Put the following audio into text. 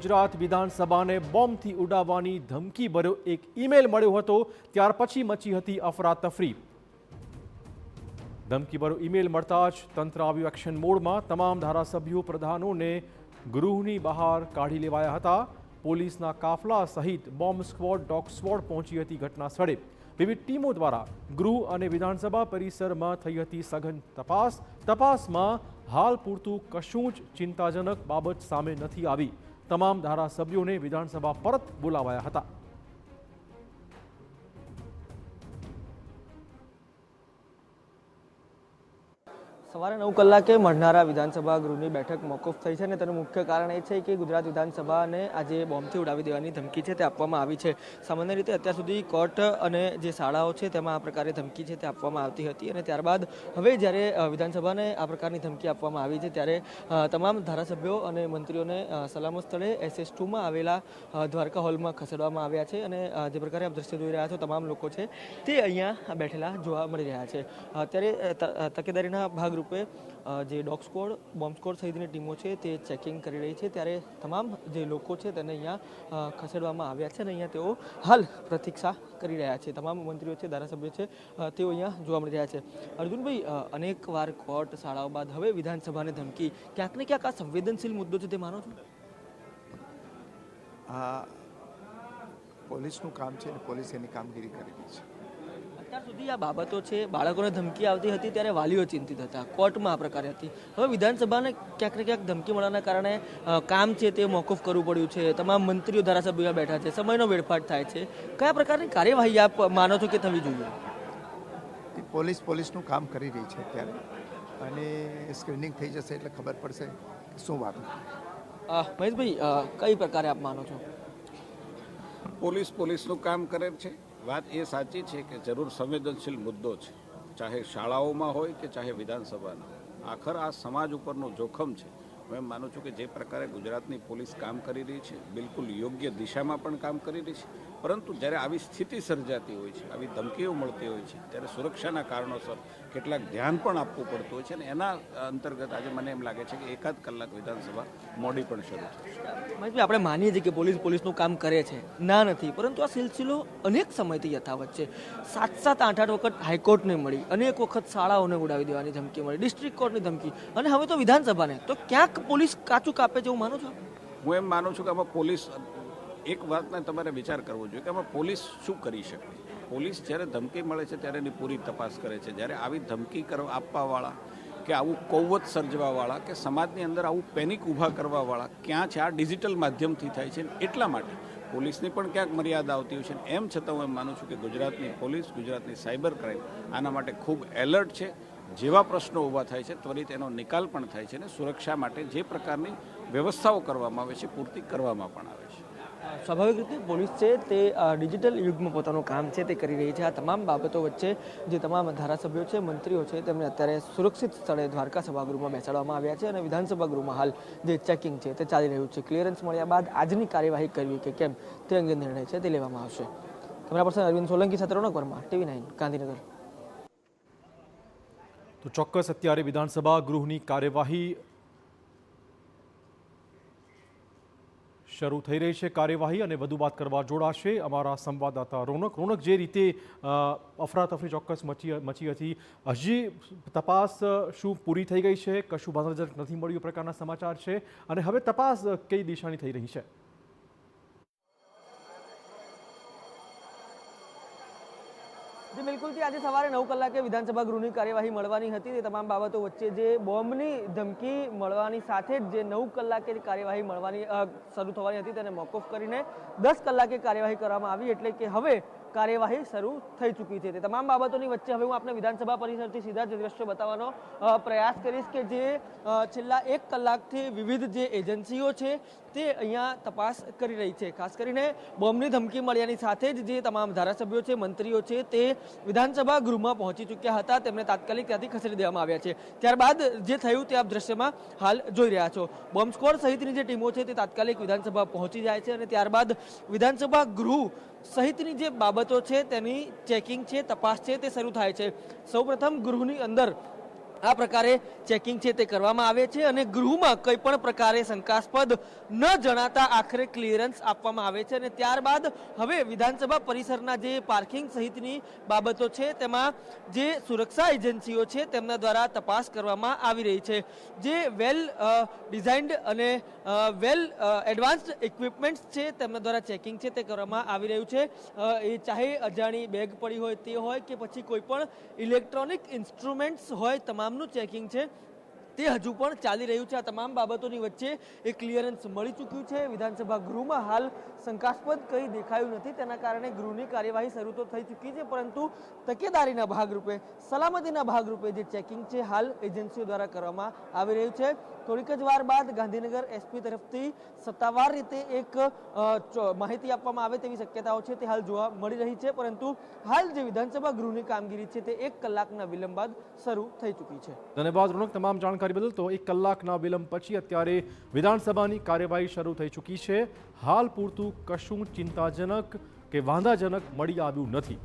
ગુજરાત વિધાનસભાને બોમ્બથી ઉડાવવાની ધમકી ભર્યો એક ઈમેલ મળ્યો હતો, ત્યાર પછી મચી હતી અફરાતફરી। ધમકી ભર્યો ઈમેલ મળતા જ તંત્ર આવ્યું એક્શન મોડમાં। તમામ ધારાસભ્યો પ્રધાનોને ગૃહની બહાર કાઢી લેવાયા હતા। પોલીસના કાફલા સહિત બોમ્બ સ્ક્વોડ, ડોગ સ્ક્વોડ પહોંચી હતી ઘટના સ્થળે। વિવિધ ટીમો દ્વારા ગૃહ અને વિધાનસભા પરિસરમાં થઈ હતી સઘન તપાસમાં હાલ પૂરતું કશું જ ચિંતાજનક બાબત સામે નથી આવી। તમામ ધારાસભ્યોને વિધાનસભા પરત બોલાવાયા હતા। સવારે 9 કલાકે મળનારા વિધાનસભા ગૃહની બેઠક મોકૂફ થઈ છે અને તેનું મુખ્ય કારણ એ છે કે ગુજરાત વિધાનસભાને આજે બોમ્બથી ઉડાવી દેવાની ધમકી છે તે આપવામાં આવી છે। સામાન્ય રીતે અત્યાર સુધી કોર્ટ અને જે શાળાઓ છે તેમાં આ પ્રકારે ધમકી છે તે આપવામાં આવતી હતી અને ત્યારબાદ હવે જ્યારે વિધાનસભાને આ પ્રકારની ધમકી આપવામાં આવી છે ત્યારે તમામ ધારાસભ્યો અને મંત્રીઓને સલામત સ્થળે SS2માં આવેલા દ્વારકા હોલમાં ખસેડવામાં આવ્યા છે અને જે પ્રકારે આપ દ્રશ્ય જોઈ રહ્યા છો તમામ લોકો છે તે અહીંયા બેઠેલા જોવા મળી રહ્યા છે। અત્યારે તકેદારીના ભાગરૂપે જે ડોગ સ્ક્વોડ, બોમ્બ સ્ક્વોડ સહિતની ટીમો છે તે ચેકિંગ કરી રહી છે, ત્યારે તમામ જે લોકો છે તેને અહીંયા ખસેડવામાં આવ્યા છે અને અહીંયા તેઓ હાલ પ્રતીક્ષા કરી રહ્યા છે। તમામ મંત્રીઓ છે, ધારાસભ્યો છે તેઓ અહીંયા જોવા મળી રહ્યા છે। અર્જુનભાઈ, અનેકવાર કોર્ટ, શાળાઓ બાદ હવે વિધાનસભાને ધમકી, ક્યાંક ને ક્યાંક આ સંવેદનશીલ મુદ્દો છે તે માનો છો? આ પોલીસનું કામ છે અને પોલીસ એની કામગીરી કરી રહી છે। અત્યાર સુધી આ બાબતો છે, બાળકોને ધમકી આવતી હતી ત્યારે વાલીઓ ચિંતિત હતા, કોર્ટમાં આ પ્રકારે હતી। હવે વિધાનસભાને ક્યાંક ને ક્યાંક ધમકી મળવાના કારણે કામ છે તે મોકૂફ કરવું પડ્યું છે, તમામ મંત્રીઓ, ધારાસભ્યો બેઠા છે, સમયનો વેડફાટ થાય છે। કયા પ્રકારની કાર્યવાહી આપ માનો છો કે થવી જોઈએ? પોલીસનું કામ કરી રહી છે અત્યારે અને સ્ક્રીનિંગ થઈ જશે એટલે ખબર પડશે શું વાત। મહેશભાઈ, કઈ પ્રકારે આપ માનો છો? પોલીસનું કામ કરે છે। વાત એ સાચી છે કે જરૂર સંવેદનશીલ મુદ્દો છે, ચાહે શાળાઓમાં હોય કે ચાહે વિધાનસભાના। આખર આ સમાજ ઉપરનો જોખમ છે। હું એમ માનું છું કે જે પ્રકારે ગુજરાતની પોલીસ કામ કરી રહી છે બિલકુલ યોગ્ય દિશામાં પણ કામ કરી રહી છે, પરંતુ જ્યારે આવી સ્થિતિ સર્જાતી હોય છે, આવી ધમકીઓ મળતી હોય છે ત્યારે સુરક્ષાના કારણોસર કેટલાક ધ્યાન પણ આપવું પડતું હોય છે અને એના અંતર્ગત આજે મને એમ લાગે છે કે એકાદ કલાક વિધાનસભા મોડી પણ શરૂ થશે। મહેશભાઈ, આપણે માનીએ છીએ કે પોલીસનું કામ કરે છે, ના નથી, પરંતુ આ સિલસિલો અનેક સમયથી યથાવત છે। 7-7, 8-8 વખત હાઈકોર્ટને મળી, અનેક વખત શાળાઓને ઉડાવી દેવાની ધમકી મળી, ડિસ્ટ્રિક્ટ કોર્ટની ધમકી, અને હવે તો વિધાનસભાને। તો ક્યાંક પોલીસ કાચું કાપે છે એવું માનો છો? હું એમ માનું છું કે આમાં પોલીસ, એક વાતને તમારે વિચાર કરવો જોઈએ કે આમાં પોલીસ શું કરી શકે। પોલીસ જ્યારે ધમકી મળે છે ત્યારે એની પૂરી તપાસ કરે છે। જ્યારે આવી ધમકી આપવાવાળા કે આવું કૌવત સર્જવાવાળા કે સમાજની અંદર આવું પેનિક ઊભા કરવાવાળા ક્યાં છે, આ ડિજિટલ માધ્યમથી થાય છે। એટલા માટે પોલીસની પણ ક્યાંક મર્યાદા આવતી હોય છે। એમ છતાં હું એમ માનું છું કે ગુજરાતની પોલીસ, ગુજરાતની સાયબર ક્રાઇમ આના માટે ખૂબ એલર્ટ છે। જેવા પ્રશ્નો ઊભા થાય છે ત્વરિત એનો નિકાલ પણ થાય છે અને સુરક્ષા માટે જે પ્રકારની વ્યવસ્થાઓ કરવામાં આવે છે પૂરતી કરવામાં પણ આવે છે। સ્વાભાવિક રીતે પોલીસ છે તે ડિજિટલ યુગમાં પોતાનું કામ છે તે કરી રહી છે। આ તમામ બાબતો વચ્ચે જે તમામ ધારાસભ્યો છે, મંત્રીઓ છે, તેમને અત્યારે સુરક્ષિત સ્થળે દ્વારકા સભાગૃહમાં બેસાડવામાં આવ્યા છે અને વિધાનસભા ગૃહમાં હાલ જે ચેકિંગ છે તે ચાલી રહ્યું છે। ક્લિયરન્સ મળ્યા બાદ આજની કાર્યવાહી કરવી કે કેમ તે અંગે નિર્ણય છે તે લેવામાં આવશે। કેમેરા પર્સન અરવિંદ સોલંકી સાથે રોનક વર્મા, TV9 ગાંધીનગર। તો ચોક્કસ અત્યારે વિધાનસભા ગૃહની કાર્યવાહી શરૂ થઈ રહી છે કાર્યવાહી અને વધુ વાત કરવા જોડાશે અમારા સંવાદદાતા રોનક। જે રીતે અફરાતફરી ચોક્કસ મચી હતી, હજી તપાસ શું પૂરી થઈ ગઈ છે? કશું બાધાજનક નથી મળ્યું પ્રકારના સમાચાર છે અને હવે તપાસ કઈ દિશાની થઈ રહી છે? બિલકુલ, આજે સવારે 9 કલાકે વિધાનસભા ગૃહની કાર્યવાહી મળવાની હતી। તે તમામ બાબતો વચ્ચે જે બોમ્બની ધમકી મળવાની સાથે જ જે 9 કલાકે કાર્યવાહી શરૂ થવાની હતી તેને મોકૂફ કરીને 10 કલાકે કાર્યવાહી કરવામાં આવી, એટલે કે હવે કાર્યવાહી શરૂ થઈ ચૂકી છે। તે તમામ બાબતોની વચ્ચે હવે હું આપને વિધાનસભા પરિસરથી સીધા જ દ્રશ્યો બતાવવાનો પ્રયાસ કરીશ કે જે છેલ્લા 1 કલાકથી વિવિધ જે એજન્સીઓ છે તે અહીંયા તપાસ કરી રહી છે। ખાસ કરીને બોમ્બની ધમકી મળ્યાની સાથે જ જે તમામ ધારાસભ્યો છે, મંત્રીઓ છે તે વિધાનસભા ગૃહમાં પહોંચી ચૂક્યા હતા, તેમને તાત્કાલિક ત્યાંથી ખસેડી દેવામાં આવ્યા છે। ત્યારબાદ જે થયું તે આપ દ્રશ્યમાં હાલ જોઈ રહ્યા છો। બોમ્બ સ્ક્વોડ સહિતની જે ટીમો છે તે તાત્કાલિક વિધાનસભા પહોંચી જાય છે અને ત્યારબાદ વિધાનસભા ગૃહ સહિતની જે બાબતો છે તેની ચેકિંગ છે, તપાસ છે તે શરૂ થાય છે। સૌપ્રથમ ગૃહની અંદર આ પ્રકારે ચેકિંગ છે તે કરવામાં આવે છે અને ગૃહમાં કંઈ પણ પ્રકારે શંકાસ્પદ ન જણાતા આખરે ક્લિયરન્સ આપવામાં આવે છે અને ત્યારબાદ હવે વિધાનસભા પરિસરના જે પાર્કિંગ સહિતની બાબતો છે તેમાં જે સુરક્ષા એજન્સીઓ છે તેમના દ્વારા તપાસ કરવામાં આવી રહી છે. જે વેલ ડિઝાઇન્ડ અને વેલ એડવાન્સ્ડ ઇક્વિપમેન્ટ્સ છે તેમના દ્વારા ચેકિંગ છે તે કરવામાં આવી રહ્યું છે. એ ચાહે અજાણી બેગ પડી હોય તે હોય કે પછી કોઈ પણ ઇલેક્ટ્રોનિક ઇન્સ્ટ્રુમેન્ટ્સ હોય, તમામનું ચેકિંગ છે તે હજુ પણ ચાલી રહ્યું છે. આ તમામ બાબતોની વચ્ચે એક ક્લિયરન્સ મળી ચૂક્યું છે. વિધાનસભા ગૃહમાં હાલ શંકાસ્પદ કંઈ દેખાયું નથી, તેના કારણે ગૃહની કાર્યવાહી શરૂ તો થઈ ચૂકી છે, પરંતુ તકેદારીના ભાગરૂપે, સલામતીના ભાગરૂપે જે ચેકિંગ છે હાલ એજન્સીઓ દ્વારા કરવામાં આવી રહ્યું છે. થોડીક જ વાર બાદ ગાંધીનગર એસપી તરફથી સત્તાવાર રીતે એક માહિતી આપવામાં આવે તેવી શક્યતાઓ છે તે હાલ જોવા મળી રહી છે, પરંતુ હાલ જે વિધાનસભા ગૃહની કામગીરી છે તે 1 કલાકના વિલંબ બાદ શરૂ થઈ ચૂકી છે. ધન્યવાદ રોનક તમામ જાણકારી બદલ. તો 1 કલાકના વિલંબ પછી અત્યારે વિધાનસભાની કાર્યવાહી શરૂ થઈ ચૂકી છે. હાલ પૂરતું કશું ચિંતાજનક કે વાંધાજનક મળી આવ્યું નથી.